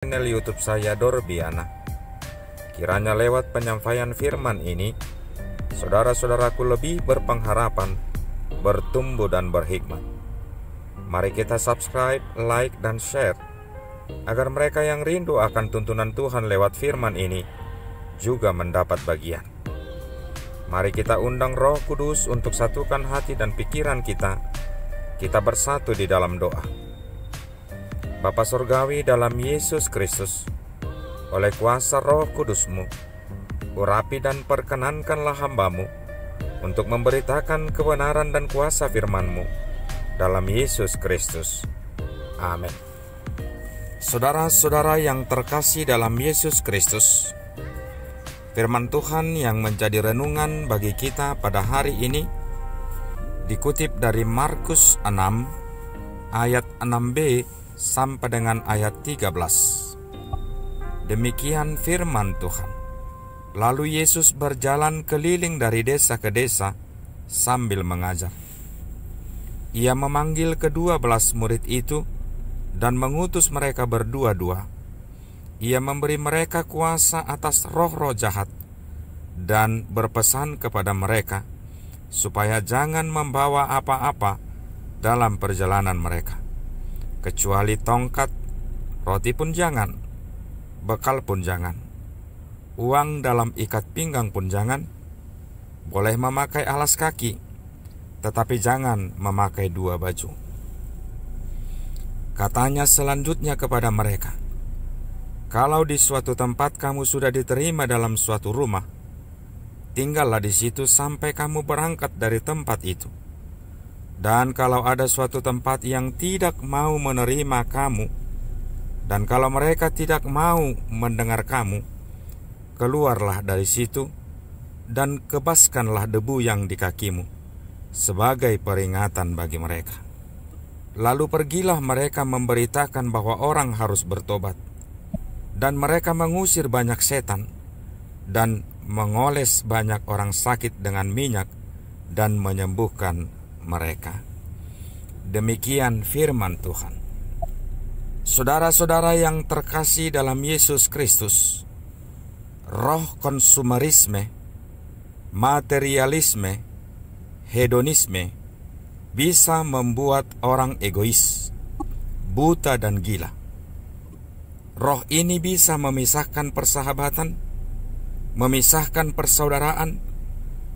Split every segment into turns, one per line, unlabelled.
Channel YouTube saya Dorbiana. Kiranya lewat penyampaian firman ini, saudara-saudaraku lebih berpengharapan, bertumbuh dan berhikmat. Mari kita subscribe, like, dan share, agar mereka yang rindu akan tuntunan Tuhan lewat firman ini juga mendapat bagian. Mari kita undang Roh Kudus untuk satukan hati dan pikiran kita. Kita bersatu di dalam doa. Bapa Surgawi dalam Yesus Kristus, oleh kuasa Roh Kudus-Mu, urapi dan perkenankanlah hamba-Mu untuk memberitakan kebenaran dan kuasa firman-Mu dalam Yesus Kristus. Amin. Saudara-saudara yang terkasih dalam Yesus Kristus, firman Tuhan yang menjadi renungan bagi kita pada hari ini dikutip dari Markus 6 ayat 6b sampai dengan ayat 13. Demikian firman Tuhan. Lalu Yesus berjalan keliling dari desa ke desa sambil mengajar. Ia memanggil ke-12 murid itu dan mengutus mereka berdua-dua. Ia memberi mereka kuasa atas roh-roh jahat dan berpesan kepada mereka supaya jangan membawa apa-apa dalam perjalanan mereka, kecuali tongkat, roti pun jangan, bekal pun jangan, uang dalam ikat pinggang pun jangan. Boleh memakai alas kaki, tetapi jangan memakai 2 baju. Katanya selanjutnya kepada mereka, kalau di suatu tempat kamu sudah diterima dalam suatu rumah, tinggallah di situ sampai kamu berangkat dari tempat itu. Dan kalau ada suatu tempat yang tidak mau menerima kamu, dan kalau mereka tidak mau mendengar kamu, keluarlah dari situ dan kebaskanlah debu yang di kakimu sebagai peringatan bagi mereka. Lalu pergilah mereka memberitakan bahwa orang harus bertobat, dan mereka mengusir banyak setan dan mengoles banyak orang sakit dengan minyak dan menyembuhkan mereka. Demikian firman Tuhan. Saudara-saudara yang terkasih dalam Yesus Kristus, roh konsumerisme, materialisme, hedonisme bisa membuat orang egois, buta dan gila. Roh ini bisa memisahkan persahabatan, memisahkan persaudaraan,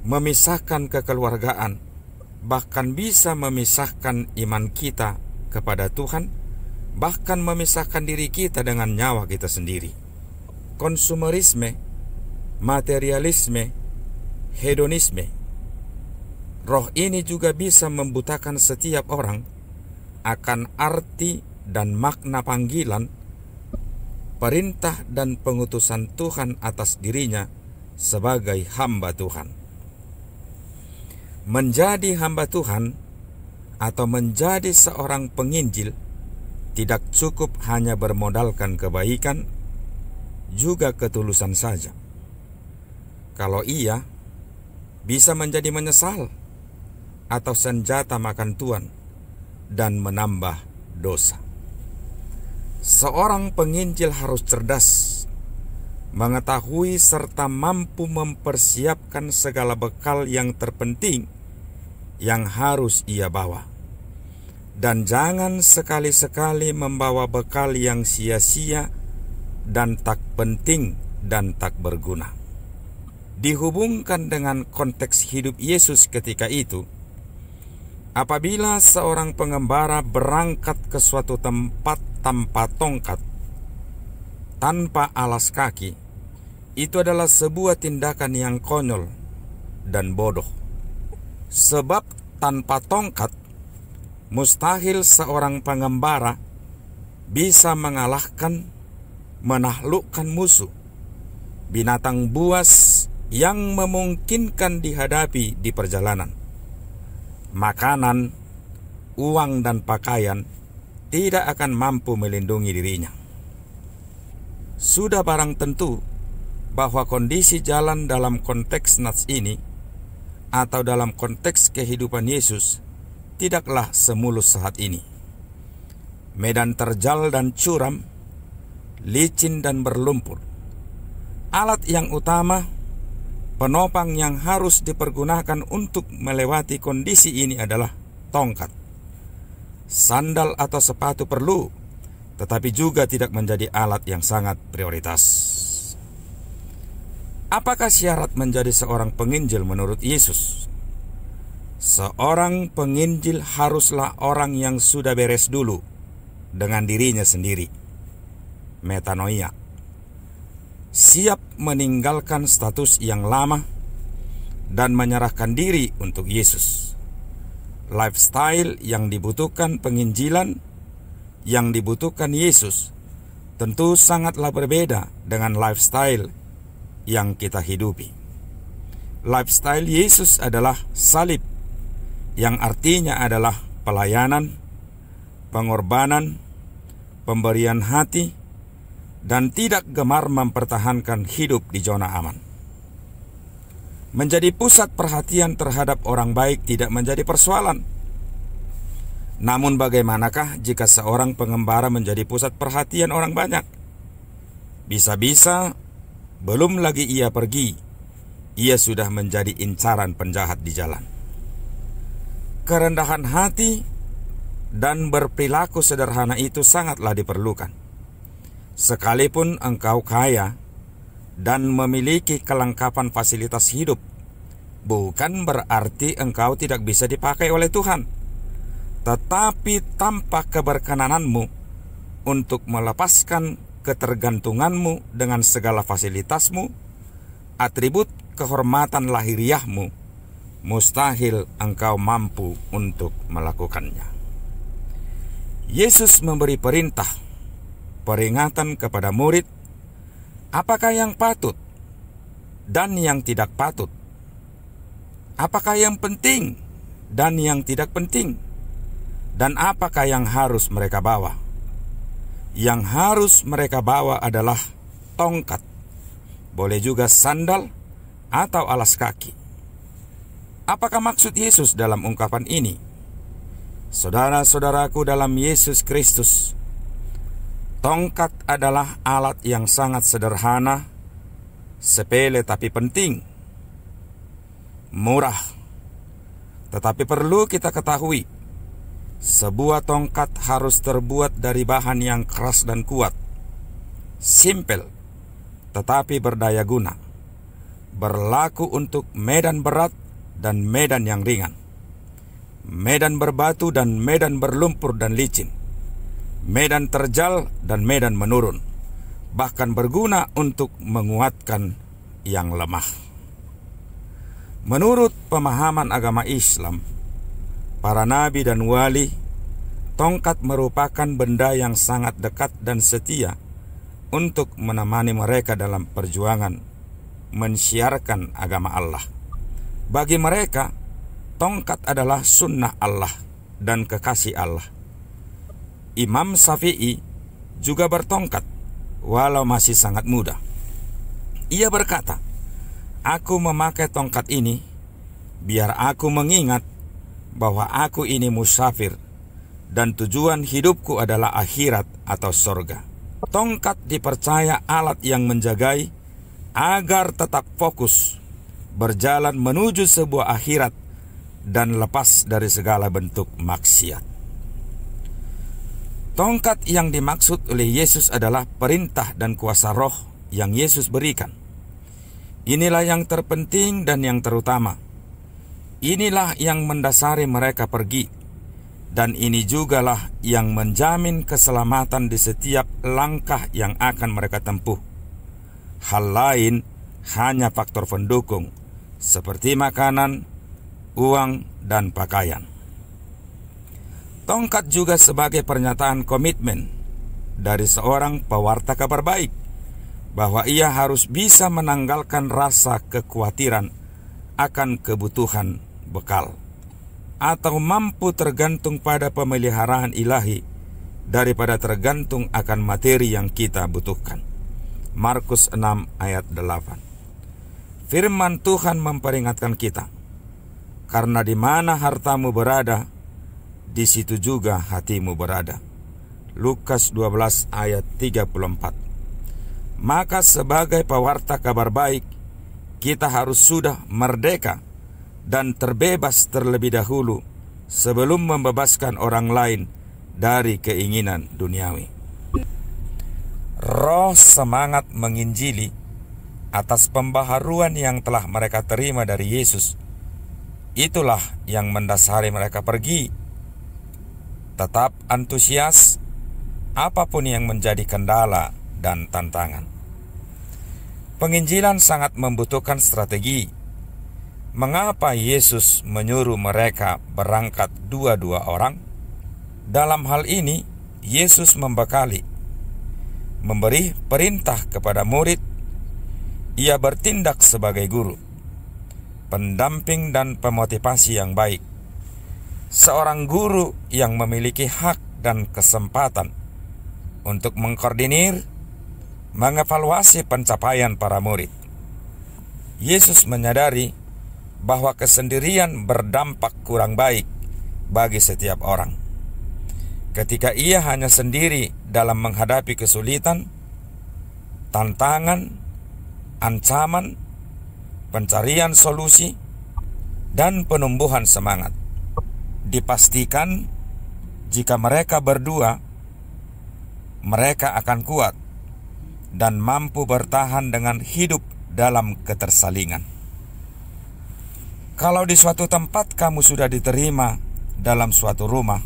memisahkan kekeluargaan, bahkan bisa memisahkan iman kita kepada Tuhan, bahkan memisahkan diri kita dengan nyawa kita sendiri. Konsumerisme, materialisme, hedonisme, roh ini juga bisa membutakan setiap orang akan arti dan makna panggilan, perintah dan pengutusan Tuhan atas dirinya sebagai hamba Tuhan. Menjadi hamba Tuhan atau menjadi seorang penginjil tidak cukup hanya bermodalkan kebaikan, juga ketulusan saja. Kalau iya, bisa menjadi menyesal atau senjata makan tuan dan menambah dosa. Seorang penginjil harus cerdas, mengetahui serta mampu mempersiapkan segala bekal yang terpenting yang harus ia bawa. Dan jangan sekali-sekali membawa bekal yang sia-sia dan tak penting dan tak berguna. Dihubungkan dengan konteks hidup Yesus ketika itu, apabila seorang pengembara berangkat ke suatu tempat tanpa tongkat, tanpa alas kaki, itu adalah sebuah tindakan yang konyol dan bodoh. Sebab tanpa tongkat, mustahil seorang pengembara bisa mengalahkan, menaklukkan musuh, binatang buas yang memungkinkan dihadapi di perjalanan. Makanan, uang, dan pakaian tidak akan mampu melindungi dirinya. Sudah barang tentu bahwa kondisi jalan dalam konteks nats ini atau dalam konteks kehidupan Yesus tidaklah semulus saat ini. Medan terjal dan curam, licin dan berlumpur. Alat yang utama, penopang yang harus dipergunakan untuk melewati kondisi ini adalah tongkat. Sandal atau sepatu perlu, tetapi juga tidak menjadi alat yang sangat prioritas. Apakah syarat menjadi seorang penginjil menurut Yesus? Seorang penginjil haruslah orang yang sudah beres dulu dengan dirinya sendiri. Metanoia. Siap meninggalkan status yang lama dan menyerahkan diri untuk Yesus. Lifestyle yang dibutuhkan penginjilan, yang dibutuhkan Yesus, tentu sangatlah berbeda dengan lifestyle yang kita hidupi. Lifestyle Yesus adalah salib, yang artinya adalah pelayanan, pengorbanan, pemberian hati, dan tidak gemar mempertahankan hidup di zona aman. Menjadi pusat perhatian terhadap orang baik tidak menjadi persoalan. Namun bagaimanakah jika seorang pengembara menjadi pusat perhatian orang banyak? Bisa-bisa belum lagi ia pergi, ia sudah menjadi incaran penjahat di jalan. Kerendahan hati dan berperilaku sederhana itu sangatlah diperlukan. Sekalipun engkau kaya dan memiliki kelengkapan fasilitas hidup, bukan berarti engkau tidak bisa dipakai oleh Tuhan. Tetapi tanpa keberkenananmu untuk melepaskan ketergantunganmu dengan segala fasilitasmu, atribut kehormatan lahiriahmu, mustahil engkau mampu untuk melakukannya. Yesus memberi perintah, peringatan kepada murid, apakah yang patut dan yang tidak patut, apakah yang penting dan yang tidak penting, dan apakah yang harus mereka bawa. Yang harus mereka bawa adalah tongkat, boleh juga sandal atau alas kaki. Apakah maksud Yesus dalam ungkapan ini? Saudara-saudaraku dalam Yesus Kristus, tongkat adalah alat yang sangat sederhana, sepele tapi penting, murah. Tetapi perlu kita ketahui, sebuah tongkat harus terbuat dari bahan yang keras dan kuat, simpel tetapi berdaya guna, berlaku untuk medan berat dan medan yang ringan, medan berbatu dan medan berlumpur dan licin, medan terjal dan medan menurun, bahkan berguna untuk menguatkan yang lemah. Menurut pemahaman agama Islam, para nabi dan wali, tongkat merupakan benda yang sangat dekat dan setia untuk menemani mereka dalam perjuangan mensiarkan agama Allah. Bagi mereka, tongkat adalah sunnah Allah dan kekasih Allah. Imam Syafi'i juga bertongkat, walau masih sangat muda. Ia berkata, "Aku memakai tongkat ini biar aku mengingat bahwa aku ini musafir dan tujuan hidupku adalah akhirat atau sorga." Tongkat dipercaya alat yang menjagai agar tetap fokus berjalan menuju sebuah akhirat dan lepas dari segala bentuk maksiat. Tongkat yang dimaksud oleh Yesus adalah perintah dan kuasa roh yang Yesus berikan. Inilah yang terpenting dan yang terutama. Inilah yang mendasari mereka pergi, dan ini jugalah yang menjamin keselamatan di setiap langkah yang akan mereka tempuh. Hal lain hanya faktor pendukung, seperti makanan, uang, dan pakaian. Tongkat juga sebagai pernyataan komitmen dari seorang pewarta kabar baik, bahwa ia harus bisa menanggalkan rasa kekhawatiran akan kebutuhan bekal, atau mampu tergantung pada pemeliharaan ilahi daripada tergantung akan materi yang kita butuhkan. Markus 6 ayat 8. Firman Tuhan memperingatkan kita, karena di mana hartamu berada, di situ juga hatimu berada. Lukas 12 ayat 34. maka sebagai pewarta kabar baik, kita harus sudah merdeka dan terbebas terlebih dahulu sebelum membebaskan orang lain dari keinginan duniawi. Roh semangat menginjili atas pembaharuan yang telah mereka terima dari Yesus, itulah yang mendasari mereka pergi. Tetap antusias apapun yang menjadi kendala dan tantangan. Penginjilan sangat membutuhkan strategi. Mengapa Yesus menyuruh mereka berangkat 2-2 orang? Dalam hal ini, Yesus membekali, memberi perintah kepada murid. Ia bertindak sebagai guru, pendamping dan pemotivasi yang baik. Seorang guru yang memiliki hak dan kesempatan untuk mengkoordinir, mengevaluasi pencapaian para murid. Yesus menyadari bahwa kesendirian berdampak kurang baik bagi setiap orang. Ketika ia hanya sendiri dalam menghadapi kesulitan, tantangan, ancaman, pencarian solusi, dan penumbuhan semangat, dipastikan jika mereka berdua, mereka akan kuat dan mampu bertahan dengan hidup dalam ketersalingan. Kalau di suatu tempat kamu sudah diterima dalam suatu rumah,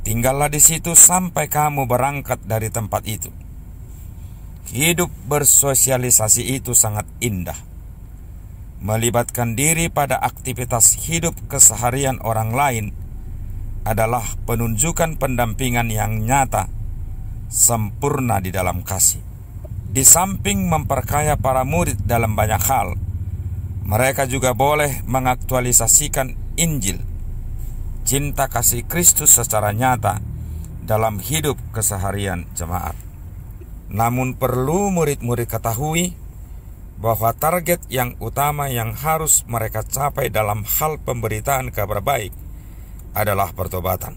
tinggallah di situ sampai kamu berangkat dari tempat itu. Hidup bersosialisasi itu sangat indah. Melibatkan diri pada aktivitas hidup keseharian orang lain adalah penunjukan pendampingan yang nyata, sempurna di dalam kasih. Di samping memperkaya para murid dalam banyak hal, mereka juga boleh mengaktualisasikan Injil, cinta kasih Kristus secara nyata dalam hidup keseharian jemaat. Namun perlu murid-murid ketahui bahwa target yang utama yang harus mereka capai dalam hal pemberitaan kabar baik adalah pertobatan.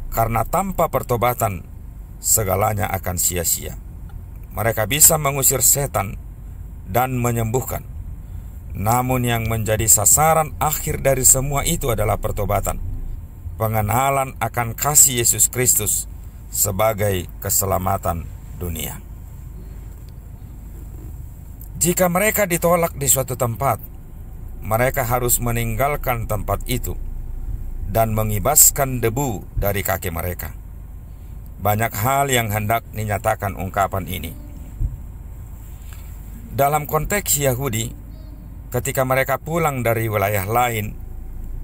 Karena tanpa pertobatan, segalanya akan sia-sia. Mereka bisa mengusir setan dan menyembuhkan. Namun yang menjadi sasaran akhir dari semua itu adalah pertobatan. Pengenalan akan kasih Yesus Kristus sebagai keselamatan dunia. Jika mereka ditolak di suatu tempat, mereka harus meninggalkan tempat itu dan mengibaskan debu dari kaki mereka. Banyak hal yang hendak dinyatakan ungkapan ini. Dalam konteks Yahudi, ketika mereka pulang dari wilayah lain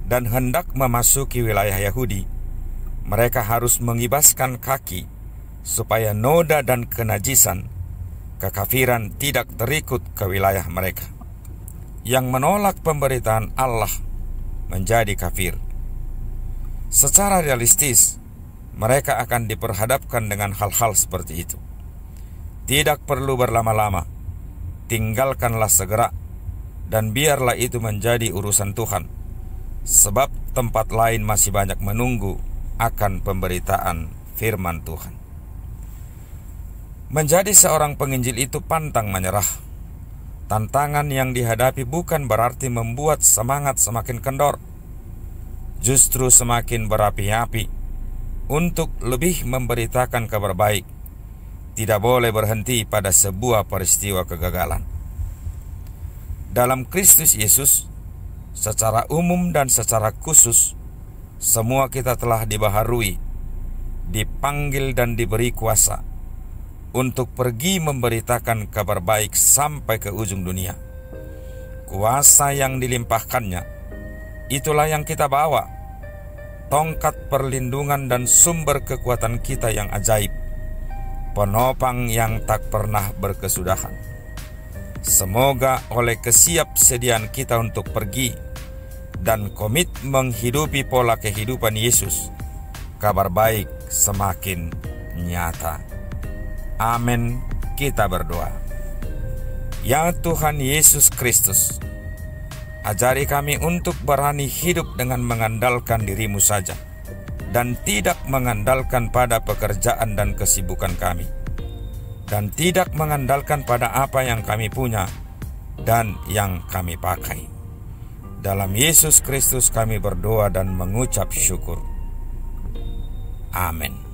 dan hendak memasuki wilayah Yahudi, mereka harus mengibaskan kaki supaya noda dan kenajisan, kekafiran tidak terikut ke wilayah mereka. Yang menolak pemberitaan Allah menjadi kafir. Secara realistis, mereka akan diperhadapkan dengan hal-hal seperti itu. Tidak perlu berlama-lama, tinggalkanlah segera dan biarlah itu menjadi urusan Tuhan, sebab tempat lain masih banyak menunggu akan pemberitaan firman Tuhan. Menjadi seorang penginjil itu pantang menyerah. Tantangan yang dihadapi bukan berarti membuat semangat semakin kendor, justru semakin berapi-api untuk lebih memberitakan kabar baik. Tidak boleh berhenti pada sebuah peristiwa kegagalan. Dalam Kristus Yesus, secara umum dan secara khusus, semua kita telah dibaharui, dipanggil dan diberi kuasa untuk pergi memberitakan kabar baik sampai ke ujung dunia. Kuasa yang dilimpahkannya, itulah yang kita bawa, tongkat perlindungan dan sumber kekuatan kita yang ajaib, penopang yang tak pernah berkesudahan. Semoga oleh kesiapsediaan kita untuk pergi dan komit menghidupi pola kehidupan Yesus, kabar baik semakin nyata. Amin. Kita berdoa. Ya Tuhan Yesus Kristus, ajari kami untuk berani hidup dengan mengandalkan diri-Mu saja dan tidak mengandalkan pada pekerjaan dan kesibukan kami. dan tidak mengandalkan pada apa yang kami punya dan yang kami pakai. Dalam Yesus Kristus kami berdoa dan mengucap syukur. Amin.